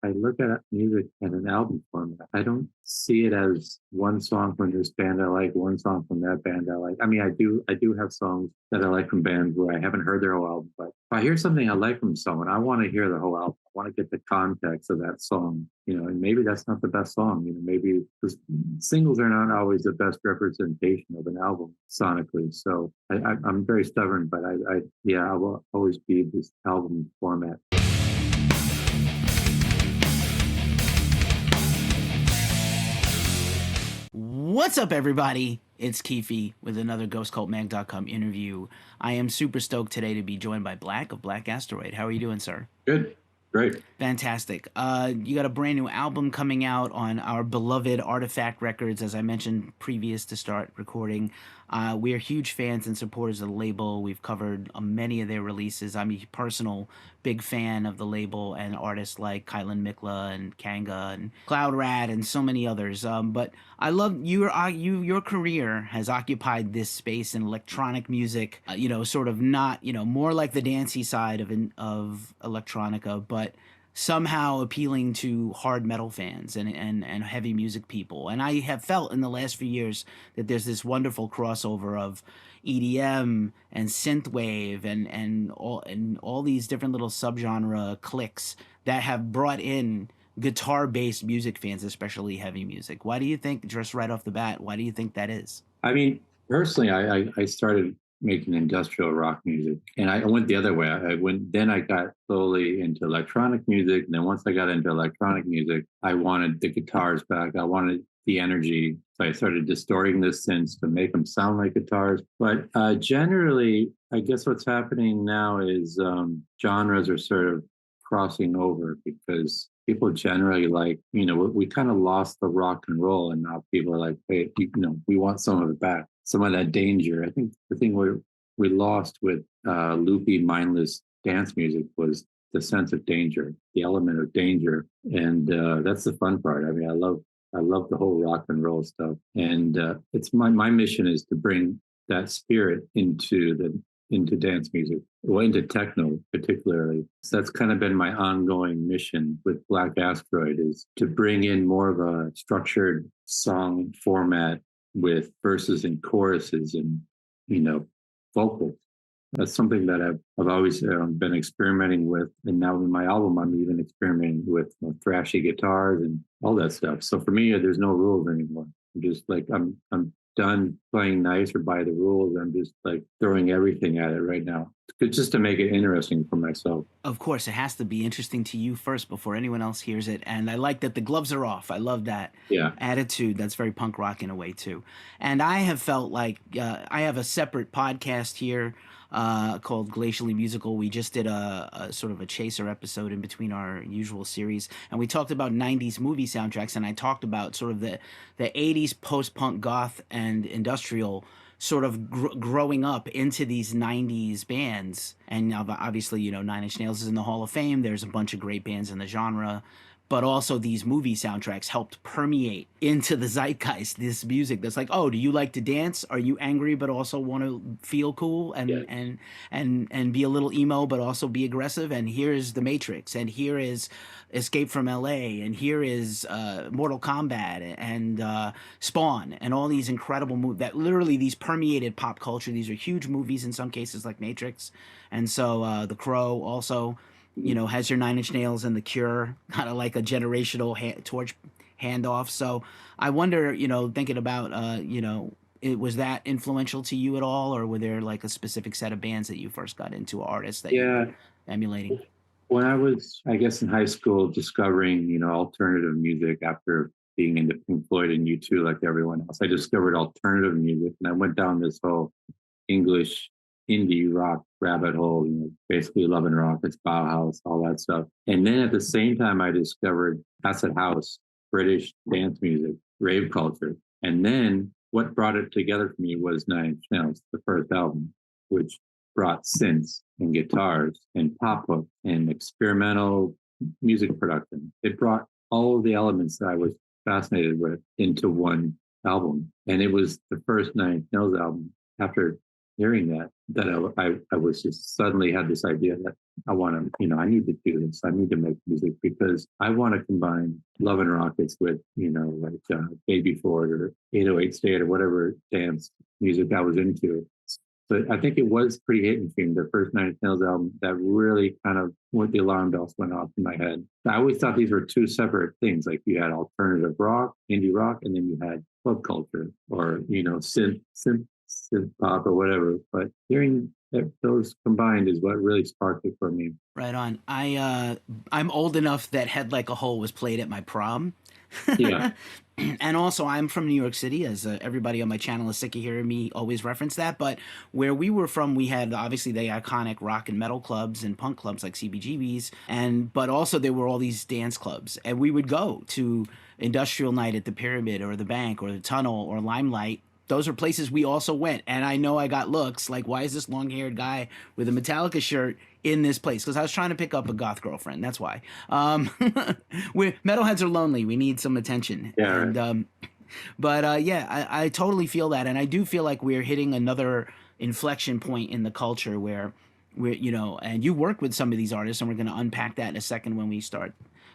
I look at music in an album format. I don't see it as one song from this band I like, one song from that band I like. I mean, I do have songs that I like from bands where I haven't heard their whole album, but if I hear something I like from someone, I want to hear the whole album. I want to get the context of that song, and maybe that's not the best song. Maybe because singles are not always the best representation of an album sonically. So I'm very stubborn, but I will always be this album format. What's up, everybody? It's Keefy with another GhostCultMag.com interview. I am super stoked today to be joined by Black of Black Asteroid. How are you doing, sir? Good. Great. Fantastic. You got a brand new album coming out on our beloved Artifact Records, as I mentioned previous to start recording. We are huge fans and supporters of the label. We've covered many of their releases. I'm a personal big fan of the label and artists like Kylan Mikla and Kanga and Cloud Rat and so many others. But I love your career has occupied this space in electronic music, sort of not, more like the dancey side of electronica, but somehow appealing to hard metal fans and heavy music people. And I have felt in the last few years that there's this wonderful crossover of EDM and synthwave and all these different little subgenre cliques that have brought in guitar-based music fans, especially heavy music. Why do you think, just right off the bat, why do you think that is? I mean, personally, I started making industrial rock music, and I went the other way. Then I got slowly into electronic music, and then once I got into electronic music, I wanted the guitars back. I wanted the energy, so I started distorting the synths to make them sound like guitars. But generally, I guess what's happening now is genres are sort of crossing over because people generally like, we kind of lost the rock and roll, and now people are like, hey, we want some of it back, some of that danger. I think the thing we lost with loopy, mindless dance music was the sense of danger, the element of danger, and that's the fun part. I mean, I love the whole rock and roll stuff, and it's my mission is to bring that spirit into dance music, or into techno particularly. So that's kind of been my ongoing mission with Black Asteroid, is to bring in more of a structured song format with verses and choruses and, vocals. That's something that I've always been experimenting with. And now in my album, I'm even experimenting with thrashy guitars and all that stuff. So for me, there's no rules anymore. I'm just like, I'm done playing nice or by the rules. I'm just like throwing everything at it right now, just to make it interesting for myself. Of course, it has to be interesting to you first before anyone else hears it. And I like that the gloves are off. I love that attitude. That's very punk rock in a way, too. And I have felt like I have a separate podcast here called Glacially Musical. We just did a sort of a chaser episode in between our usual series, and we talked about 90s movie soundtracks, and I talked about sort of the 80s post-punk goth and industrial sort of growing up into these 90s bands. And obviously, Nine Inch Nails is in the Hall of Fame. There's a bunch of great bands in the genre. But also these movie soundtracks helped permeate into the zeitgeist, this music that's like, oh, do you like to dance? Are you angry but also want to feel cool and be a little emo but also be aggressive? And here's The Matrix, and here is Escape from LA, and here is Mortal Kombat and Spawn, and all these incredible movies that literally these permeated pop culture. These are huge movies in some cases, like Matrix. And so The Crow also has your Nine Inch Nails and The Cure, kind of like a generational torch handoff. So I wonder, thinking about, was that influential to you at all, or were there like a specific set of bands that you first got into, artists that you were emulating? When I was, I guess, in high school, discovering, alternative music after being into Pink Floyd and U2 like everyone else, I discovered alternative music, and I went down this whole English indie rock rabbit hole, basically Love and Rockets, Bauhaus, all that stuff. And then at the same time, I discovered acid house, British dance music, rave culture. And then what brought it together for me was Nine Inch Nails, the first album, which brought synths and guitars and pop hook and experimental music production. It brought all of the elements that I was fascinated with into one album. And it was the first Nine Inch Nails album after hearing that I was just suddenly had this idea that I want to, I need to do this. I need to make music because I want to combine Love and Rockets with, like Baby Ford or 808 State or whatever dance music I was into. But I think it was pretty hit and theme, the first Nine Inch Nails album, that really kind of went, the alarm bells went off in my head. I always thought these were two separate things. Like you had alternative rock, indie rock, and then you had club culture or, synth pop or whatever. But hearing those combined is what really sparked it for me. Right on. I'm old enough that Head Like a Hole was played at my prom. Yeah. And also, I'm from New York City, as everybody on my channel is sick of hearing me always reference that. But where we were from, we had obviously the iconic rock and metal clubs and punk clubs like CBGB's, but also there were all these dance clubs, and we would go to Industrial Night at the Pyramid or the Bank or the Tunnel or Limelight. Those are places we also went, and I know I got looks like, why is this long-haired guy with a Metallica shirt in this place? Because I was trying to pick up a goth girlfriend. That's why. Metalheads are lonely. We need some attention. Yeah. And right. yeah, I totally feel that, and I do feel like we're hitting another inflection point in the culture where and you work with some of these artists, and we're going to unpack that in a second when we start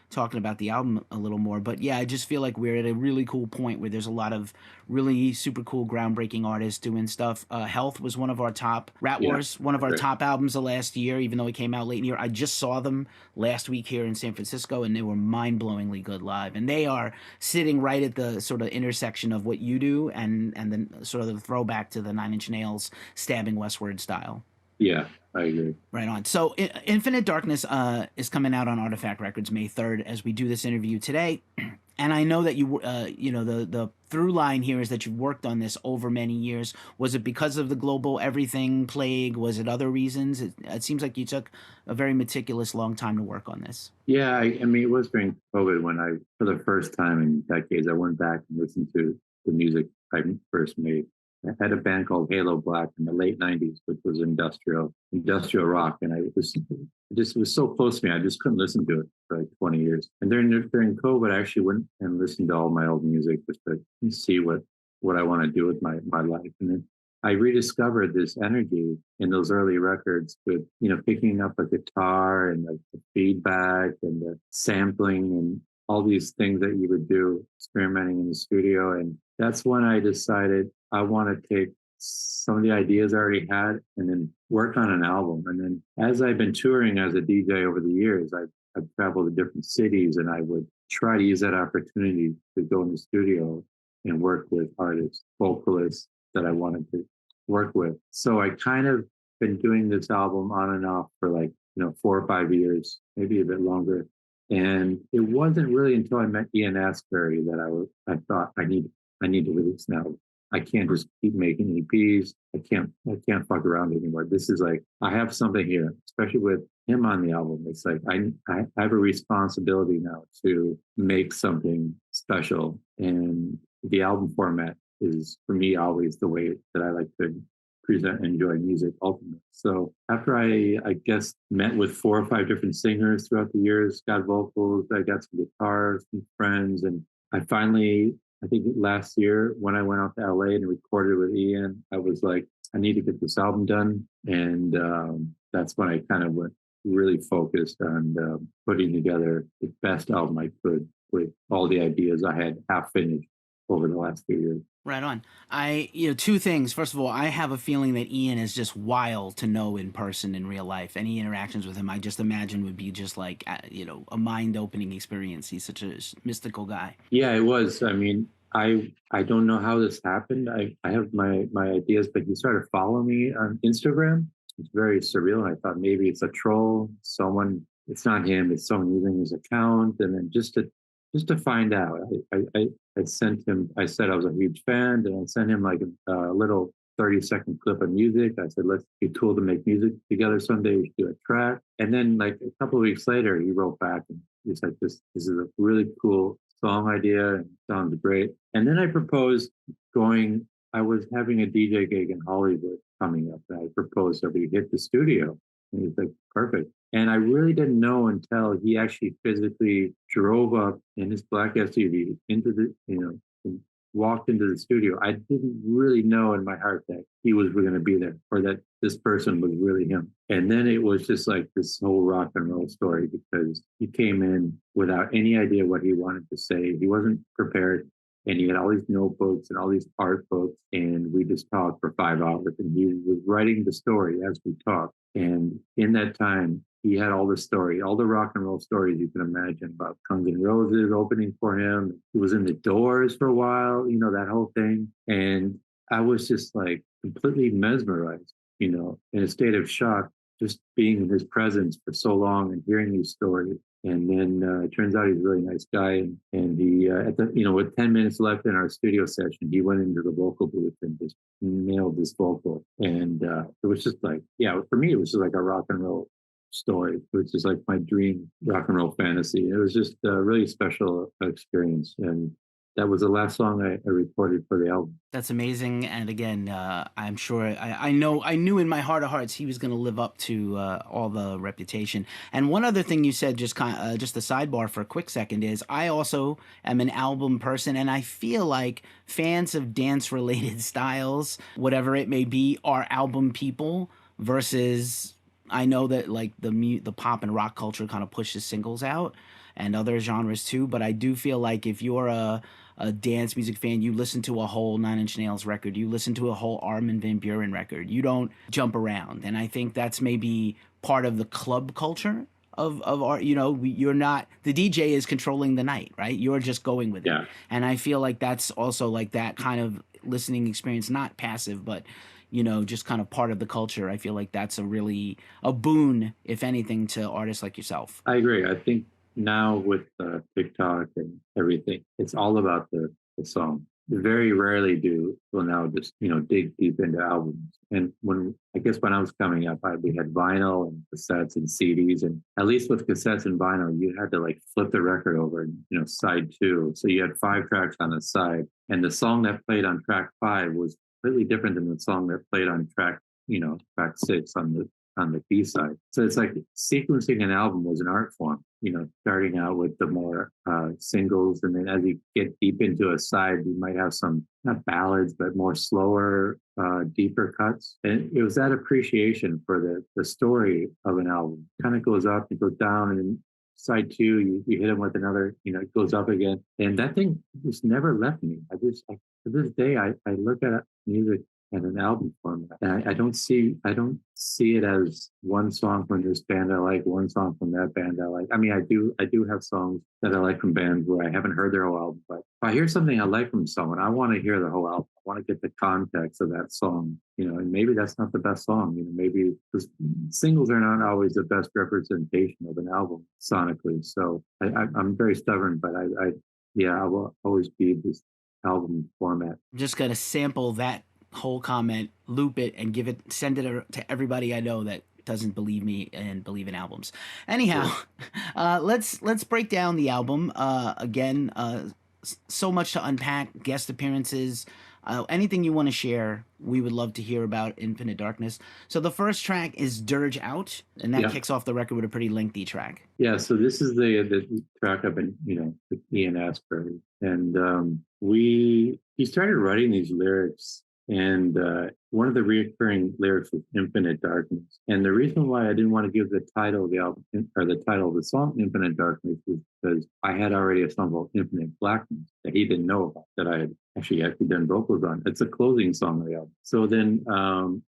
talking about the album a little more. But yeah, I just feel like we're at a really cool point where there's a lot of really super cool, groundbreaking artists doing stuff. Health was one of our top. Rat Wars, one of our top albums of last year, even though it came out late in the year. I just saw them last week here in San Francisco, and they were mind-blowingly good live. And they are sitting right at the sort of intersection of what you do and then sort of the throwback to the Nine Inch Nails stabbing westward style. Yeah, I agree. Right on. So Infinite Darkness is coming out on Artifact Records May 3rd as we do this interview today. And I know that the through line here is that you've worked on this over many years. Was it because of the global everything plague? Was it other reasons? It seems like you took a very meticulous long time to work on this. Yeah, I mean, it was during COVID when for the first time in decades, I went back and listened to the music I first made. I had a band called Halo Black in the late '90s, which was industrial rock, and it just was so close to me. I just couldn't listen to it for like 20 years. And during COVID, I actually went and listened to all my old music just to see what I want to do with my life. And then I rediscovered this energy in those early records with, picking up a guitar and the feedback and the sampling and all these things that you would do experimenting in the studio. And that's when I decided I want to take some of the ideas I already had and then work on an album. And then as I've been touring as a DJ over the years, I've traveled to different cities, and I would try to use that opportunity to go in the studio and work with artists, vocalists that I wanted to work with. So I kind of been doing this album on and off for 4 or 5 years, maybe a bit longer. And it wasn't really until I met Ian Astbury that I thought I need to release an album. I can't just keep making EPs. I can't fuck around anymore. This is like, I have something here, especially with him on the album. It's like, I have a responsibility now to make something special. And the album format is, for me, always the way that I like to present and enjoy music ultimately. So after I guess met with 4 or 5 different singers throughout the years, got vocals, I got some guitars, some friends, and I think last year when I went out to LA and recorded with Ian, I was like, I need to get this album done. And that's when I kind of went really focused on putting together the best album I could with all the ideas I had half finished over the last few years. Right on. Two things. First of all, I have a feeling that Ian is just wild to know in person in real life. Any interactions with him, I just imagine would be just like, a mind-opening experience. He's such a mystical guy. Yeah, it was. I mean, I don't know how this happened. I have my ideas, but he started following me on Instagram. It's very surreal. And I thought maybe it's a troll, it's not him, it's someone using his account. And then just to find out, I sent him, I said I was a huge fan, and I sent him like a little 30-second clip of music. I said, let's be cool to make music together someday. We should do a track. And then like a couple of weeks later, he wrote back and he's like, this is a really cool song idea and sounds great. And then I proposed I was having a DJ gig in Hollywood coming up, and I proposed that we hit the studio. And he's like, perfect. And I really didn't know until he actually physically drove up in his black SUV into the, walked into the studio, I didn't really know in my heart that he was going to be there or that this person was really him. And then it was just like this whole rock and roll story because he came in without any idea what he wanted to say. He wasn't prepared. And he had all these notebooks and all these art books. And we just talked for 5 hours. And he was writing the story as we talked. And in that time, he had all the story, all the rock and roll stories you can imagine about Guns N' Roses opening for him. He was in the Doors for a while, that whole thing. And I was just like completely mesmerized, in a state of shock, just being in his presence for so long and hearing these stories. And then it turns out he's a really nice guy. And he, with 10 minutes left in our studio session, he went into the vocal booth and just nailed this vocal. And it was just like, yeah, for me, it was just like a rock and roll story, which is like my dream rock and roll fantasy. It was just a really special experience. And that was the last song I recorded for the album. That's amazing. And again, I'm sure I knew in my heart of hearts he was going to live up to all the reputation. And one other thing you said, just just a sidebar for a quick second, is I also am an album person, and I feel like fans of dance related styles, whatever it may be, are album people versus. I know that like the pop and rock culture kind of pushes singles out and other genres too, but I do feel like if you're a dance music fan, you listen to a whole Nine Inch Nails record, you listen to a whole Armin van Buuren record. You don't jump around, and I think that's maybe part of the club culture of art. You're not, the DJ is controlling the night, right? You're just going with it, and I feel like that's also like that kind of listening experience, not passive, but just kind of part of the culture. I feel like that's a boon, if anything, to artists like yourself. I agree. I think now with TikTok and everything, it's all about the song. Very rarely will now just, dig deep into albums. And when I was coming up, we had vinyl and cassettes and CDs. And at least with cassettes and vinyl, you had to like flip the record over and, side 2. So you had 5 tracks on the side. And the song that played on track 5 was completely different than the song that played on track 6 on the B side. So it's like sequencing an album was an art form, starting out with the more singles. And then as you get deep into a side, you might have some, not ballads, but more slower, deeper cuts. And it was that appreciation for the story of an album. Kind of goes up, it goes down, and then side 2, you hit them with another, it goes up again. And that thing just never left me. To this day, I look at music and an album format. And I don't see it as one song from this band I like, one song from that band I like. I mean, I do have songs that I like from bands where I haven't heard their whole album, but if I hear something I like from someone, I want to hear the whole album. I want to get the context of that song, and maybe that's not the best song. Maybe because singles are not always the best representation of an album sonically. So I'm very stubborn, but I will always be this album format. I'm just going to sample that whole comment, loop it, and send it to everybody I know that doesn't believe me and believe in albums. Anyhow, let's break down the album again. So much to unpack, guest appearances, anything you want to share. We would love to hear about Infinite Darkness. So the first track is Dirge Out, and that kicks off the record with a pretty lengthy track. Yeah, so this is the track I've been, with Ian Astbury, and he started writing these lyrics. And one of the recurring lyrics was Infinite Darkness. And the reason why I didn't want to give the title of the album, or the title of the song Infinite Darkness, was because I had already a song called Infinite Blackness that he didn't know about, that I had actually done vocals on. It's a closing song of the album. So then,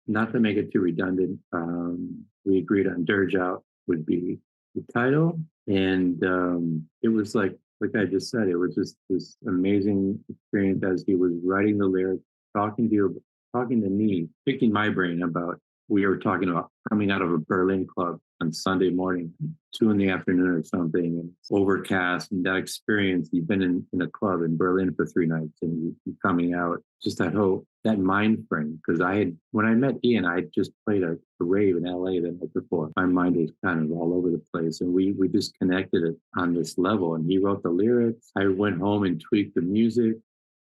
not to make it too redundant, we agreed on Dirge Out would be the title. And it was like I just said, it was just this amazing experience as he was writing the lyrics, talking to me, picking my brain about, we were talking about coming out of a Berlin club on Sunday morning, 2 p.m. or something, and it's overcast, and that experience, you've been in a club in Berlin for 3 nights, and you coming out, just that mind frame. Because when I met Ian, I had just played a rave in LA the night before. My mind was kind of all over the place, and we just connected it on this level. And he wrote the lyrics. I went home and tweaked the music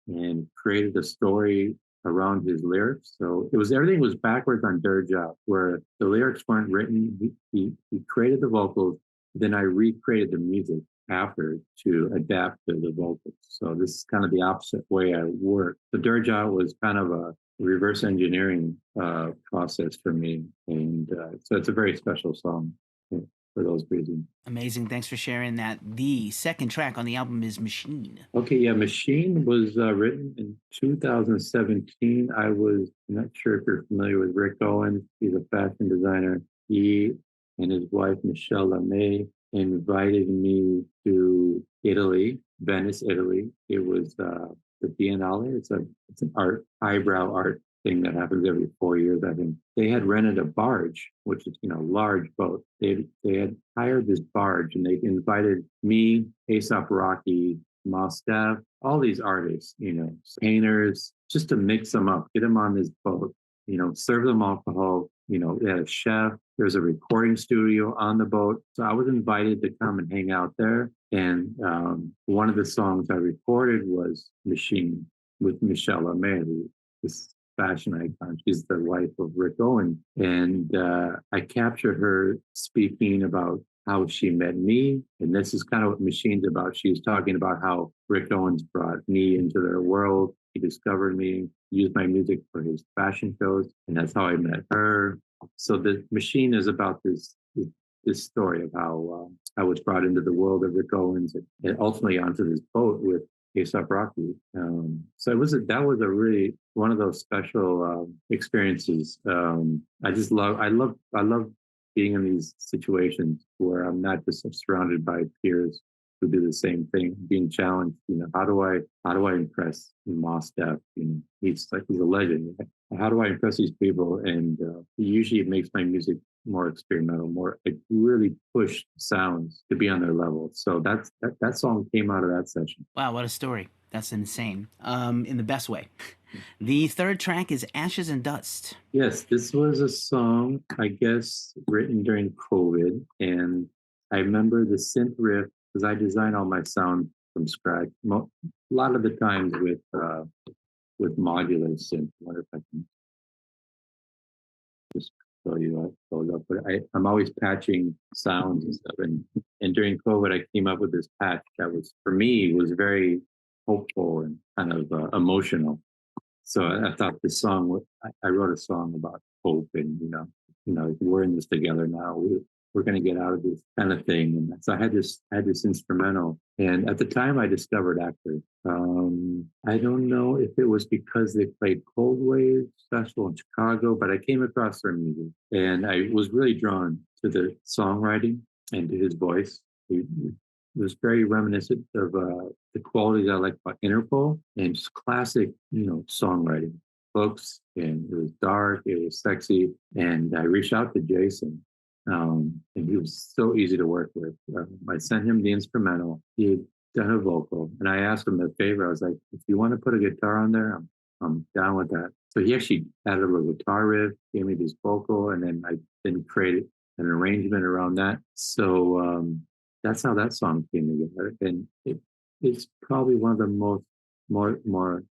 and created a story around his lyrics. So everything was backwards on Dirge Out, where the lyrics weren't written. He created the vocals, then I recreated the music. after to adapt to the vocals. So this is kind of the opposite way I work. The Dirja was kind of a reverse engineering process for me, and so it's a very special song for those reasons. Amazing. Thanks for sharing that. The second track on the album is Machine. Okay, yeah, Machine was written in 2017. I'm not sure if you're familiar with Rick Owens. He's a fashion designer. He and his wife, Michelle LeMay, invited me to Italy, Venice, Italy. It was the Biennale. It's an highbrow art thing that happens every 4 years, I think. They had rented a barge, which is, a large boat. They had hired this barge, and they invited me, A$AP Rocky, Mostaf, all these artists, painters, just to mix them up, get them on this boat, serve them alcohol. They had a chef. There's a recording studio on the boat. So I was invited to come and hang out there. And one of the songs I recorded was Machine with Michelle LeMay, this fashion icon. She's the wife of Rick Owens. And I captured her speaking about how she met me. And this is kind of what Machine's about. She was talking about how Rick Owens brought me into their world. He discovered me, used my music for his fashion shows, and that's how I met her. So the Machine is about this story of how I was brought into the world of Rick Owens and ultimately onto this boat with A$AP Rocky. So that was a really one of those special experiences. I love being in these situations where I'm not just surrounded by peers who do the same thing, being challenged. How do I impress Mostaf? He's a legend. How do I impress these people? And usually it makes my music more experimental, more really push sounds to be on their level. So that song came out of that session. Wow, what a story! That's insane. In the best way. The third track is Ashes and Dust. Yes, this was a song, I guess, written during COVID. And I remember the synth riff, because I design all my sound from scratch. A lot of the times with modular synth. I wonder if I can just show you that. But I'm always patching sounds and stuff. And during COVID, I came up with this patch that was, for me, was very hopeful and kind of emotional. So I thought this song, I wrote a song about hope and, we're in this together now. We're going to get out of this kind of thing. And so I had this instrumental. And at the time I discovered Actors. I don't know if it was because they played Cold Wave Festival in Chicago, but I came across their music and I was really drawn to the songwriting and to his voice. It was very reminiscent of the qualities I like about Interpol and just classic, songwriting books. And it was dark, it was sexy. And I reached out to Jason. And he was so easy to work with. I sent him the instrumental. He had done a vocal, and I asked him a favor. I was like, "If you want to put a guitar on there, I'm down with that." So he actually added a little guitar riff, gave me this vocal, and then I created an arrangement around that. So that's how that song came together, and it's probably one of the more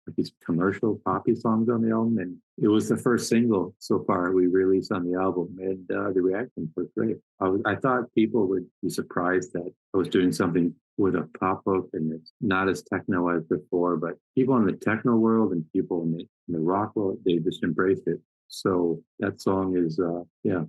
like these commercial poppy songs on the album, and it was the first single so far we released on the album, and the reaction was great. I thought people would be surprised that I was doing something with a pop hook and it's not as techno as before, but people in the techno world and people in the rock world, they just embraced it. So that song is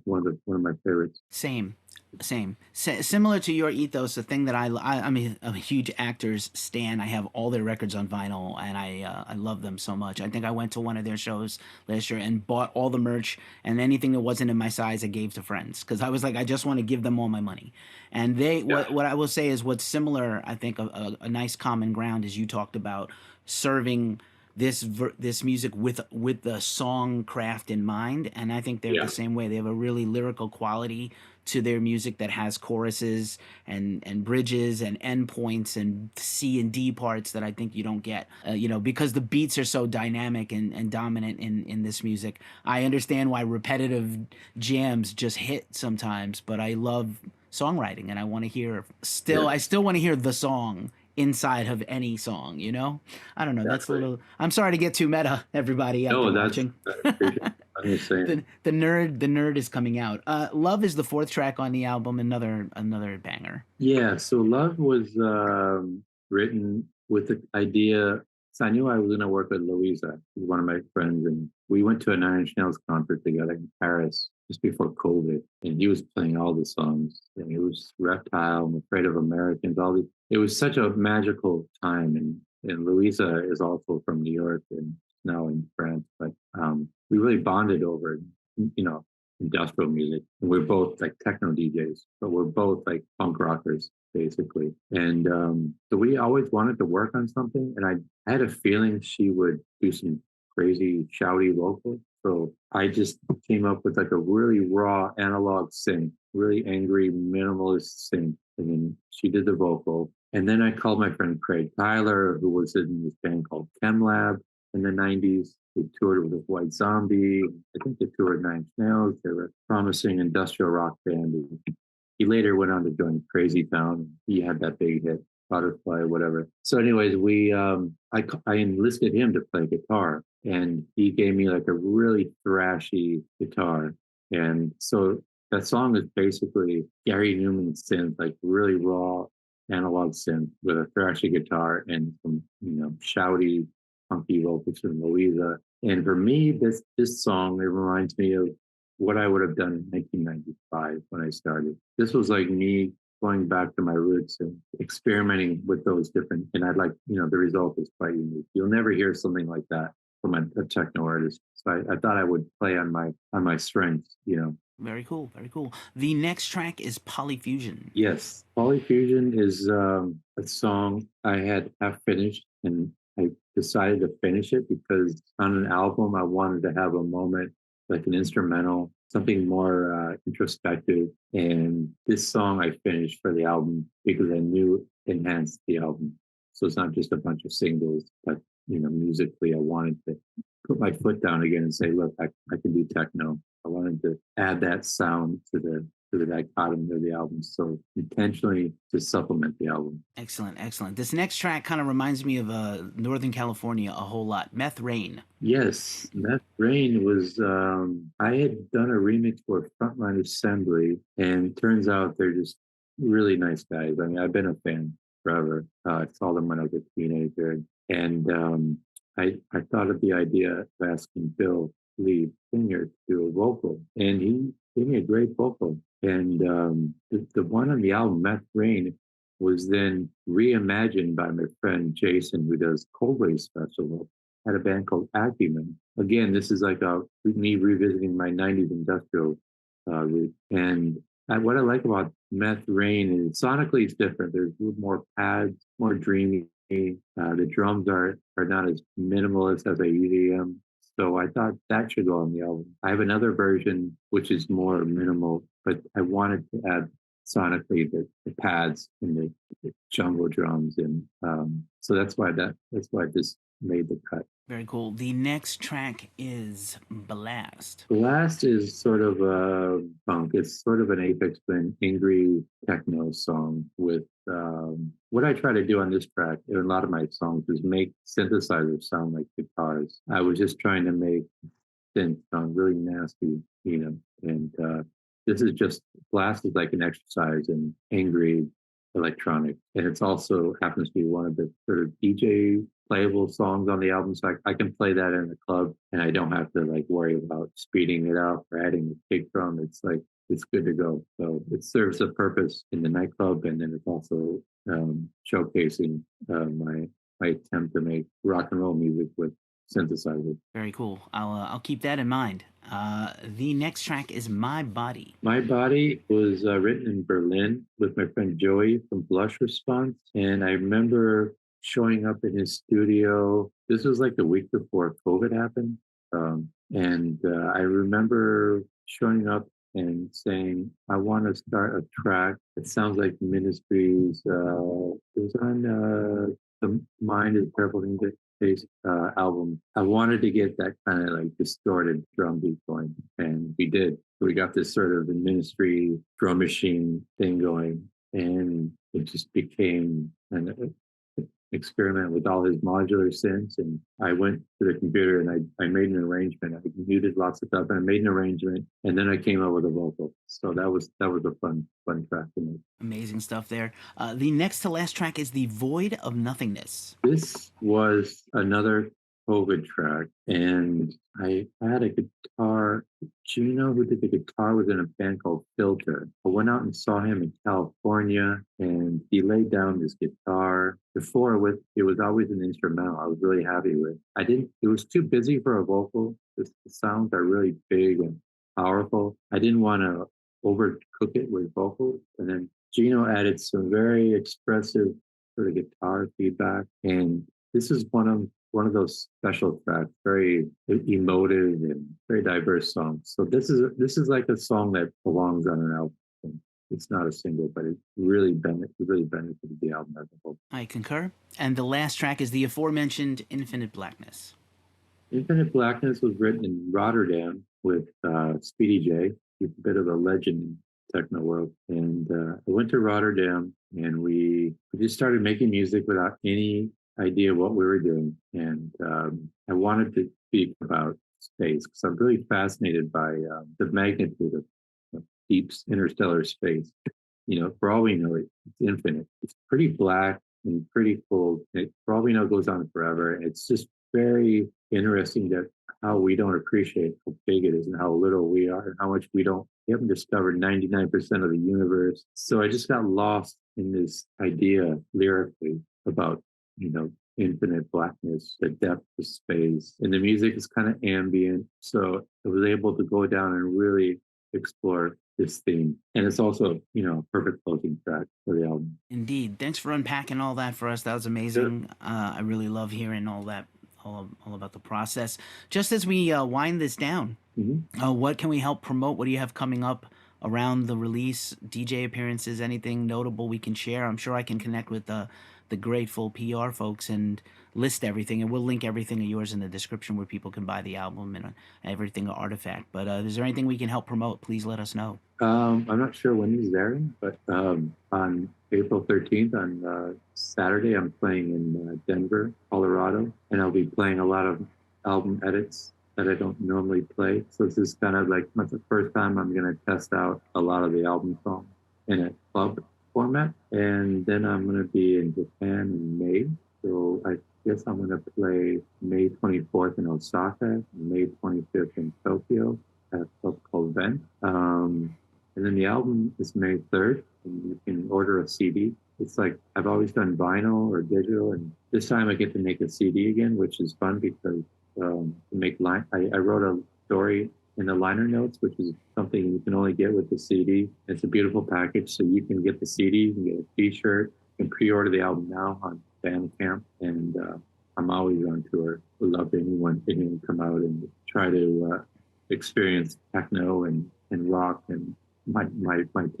one of my favorites. Same. Similar to your ethos, the thing that I'm a huge Actors stan. I have all their records on vinyl, and I love them so much. I think I went to one of their shows last year and bought all the merch, and anything that wasn't in my size I gave to friends, because I was like, I just want to give them all my money. And what I will say is what's similar, I think a nice common ground is you talked about serving this music with the song craft in mind, and I think they're the same way. They have a really lyrical quality to their music that has choruses and bridges and endpoints and C and D parts that I think you don't get, because the beats are so dynamic and dominant in this music. I understand why repetitive jams just hit sometimes, but I love songwriting and I want to hear I still want to hear the song inside of any song, I don't know. That's a little. I'm sorry to get too meta, everybody out there watching. I'm the same. The nerd is coming out. Love is the fourth track on the album. Another banger. Yeah, so Love was written with the idea. So I knew I was going to work with Louisa, who's one of my friends, and we went to a Nine Inch Nails concert together in Paris just before COVID, and he was playing all the songs. And it was Reptile, I'm Afraid of Americans, all these. It was such a magical time, and Louisa is also from New York and now in France, but we really bonded over, you know, industrial music. And we're both like techno DJs, but we're both like punk rockers basically. And so we always wanted to work on something. And I had a feeling she would do some crazy shouty vocal. So I just came up with like a really raw analog synth, really angry minimalist synth. And then she did the vocal. And then I called my friend Craig Tyler, who was in this band called ChemLab in the 90s. They toured with White Zombie. I think they toured Nine Inch Nails. They were a promising industrial rock band. He later went on to join Crazy Town. He had that big hit, Butterfly, whatever. So, anyways, I enlisted him to play guitar, and he gave me like a really thrashy guitar. And so that song is basically Gary Newman synth, like really raw analog synth with a thrashy guitar and some, shouty funky vocals from Louisa. And for me, this song, it reminds me of what I would have done in 1995 when I started. This was like me going back to my roots and experimenting with those different, and I'd like, the result is quite unique. You'll never hear something like that from a techno artist. So I thought I would play on my strengths. Very cool, very cool. The next track is Polyfusion. Yes, Polyfusion is a song I had half finished, and I decided to finish it because on an album I wanted to have a moment like an instrumental, something more introspective. And this song I finished for the album because I knew it enhanced the album. So it's not just a bunch of singles, but musically I wanted to put my foot down again and say, look, I can do techno. I wanted to add that sound to the dichotomy of the album, so intentionally to supplement the album. Excellent, excellent. This next track kind of reminds me of Northern California a whole lot. Meth Rain. Yes, Meth Rain was. I had done a remix for Frontline Assembly, and turns out they're just really nice guys. I mean, I've been a fan forever. I saw them when I was a teenager, and I thought of the idea of asking Bill, lead singer, to do a vocal, and he gave me a great vocal. And the one on the album, Meth Rain, was then reimagined by my friend Jason, who does Coldways Festival, had a band called Acumen. Again, this is like me revisiting my 90s industrial route. And what I like about Meth Rain is sonically it's different. There's a little more pads, more dreamy. The drums are not as minimalist as I usually am. So I thought that should go on the album. I have another version which is more minimal, but I wanted to add sonically the pads and the jungle drums, and so that's why this made the cut. Very cool. The next track is Blast. Blast is sort of a funk. It's sort of an Apex Twin angry techno song with what I try to do on this track in a lot of my songs is make synthesizers sound like guitars. I was just trying to make synth sound really nasty, and this is just Blast is like an exercise in angry electronic, and it's also happens to be one of the sort of DJ playable songs on the album, so I can play that in the club and I don't have to like worry about speeding it up or adding a kick drum. It's like it's good to go. So it serves a purpose in the nightclub, and then it's also showcasing my attempt to make rock and roll music with synthesizers. Very cool. I'll keep that in mind. The next track is My Body. My Body was written in Berlin with my friend Joey from Blush Response, and I remember showing up in his studio. This was like the week before COVID happened. And I remember showing up and saying, I want to start a track that sounds like Ministry's. It was on the Mind is Purple Face album. I wanted to get that kind of like distorted drum beat going, and we did. We got this sort of Ministry drum machine thing going, and it just became experiment with all his modular synths. And I went to the computer and I made an arrangement. I muted lots of stuff and I made an arrangement. And then I came up with a vocal. So that was a fun track to make. Amazing stuff there. The next to last track is The Void of Nothingness. This was another COVID track, and I had a guitar. Gino, who did the guitar, was in a band called Filter. I went out and saw him in California, and he laid down this guitar. Before it was always an instrumental. I was really happy with. I didn't. It was too busy for a vocal. The sounds are really big and powerful. I didn't want to overcook it with vocals, and then Gino added some very expressive sort of guitar feedback, and this is one of those special tracks, very emotive and very diverse songs. So this is like a song that belongs on an album. It's not a single, but it really benefited the album as a whole. I concur. And the last track is the aforementioned Infinite Blackness. Infinite Blackness was written in Rotterdam with Speedy J. He's a bit of a legend in techno world. And I went to Rotterdam and we just started making music without any idea what we were doing. And I wanted to speak about space because I'm really fascinated by the magnitude of deep interstellar space. For all we know, it's infinite. It's pretty black and pretty cold. For all we know, it goes on forever. And it's just very interesting that how we don't appreciate how big it is and how little we are and how much we haven't discovered 99% of the universe. So I just got lost in this idea lyrically about, infinite blackness, the depth of space. And the music is kind of ambient. So I was able to go down and really explore this theme. And it's also, a perfect closing track for the album. Indeed. Thanks for unpacking all that for us. That was amazing. Sure. I really love hearing all that. All about the process. Just as we wind this down, what can we help promote? What do you have coming up around the release? DJ appearances? Anything notable we can share? I'm sure I can connect with the grateful PR folks and list everything, and we'll link everything of yours in the description where people can buy the album and everything Artifact. But is there anything we can help promote? Please let us know. I'm not sure when he's there, but on April 13th, on Saturday, I'm playing in Denver, Colorado, and I'll be playing a lot of album edits that I don't normally play. So this is kind of like the first time I'm going to test out a lot of the album songs in a club format. And then I'm going to be in Japan in May. So I guess I'm going to play May 24th in Osaka, May 25th in Tokyo at a club called Vent. And then the album is May 3rd, and you can order a CD. It's like I've always done vinyl or digital, and this time I get to make a CD again, which is fun because I wrote a story in the liner notes, which is something you can only get with the CD. It's a beautiful package, so you can get the CD, you can get a T-shirt, you can pre-order the album now on Bandcamp, and I'm always on tour. Would love anyone to come out and try to experience techno and rock and my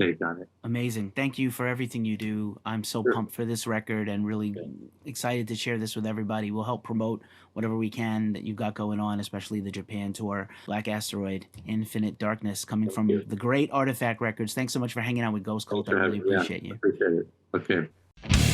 take on it. Amazing. Thank you for everything you do. I'm so pumped for this record and really excited to share this with everybody. We'll help promote whatever we can that you've got going on, especially the Japan tour. Black Asteroid, Infinite Darkness, coming from the great Artifact Records. Thanks so much for hanging out with Ghost Cult. I really appreciate you. Appreciate it. Okay.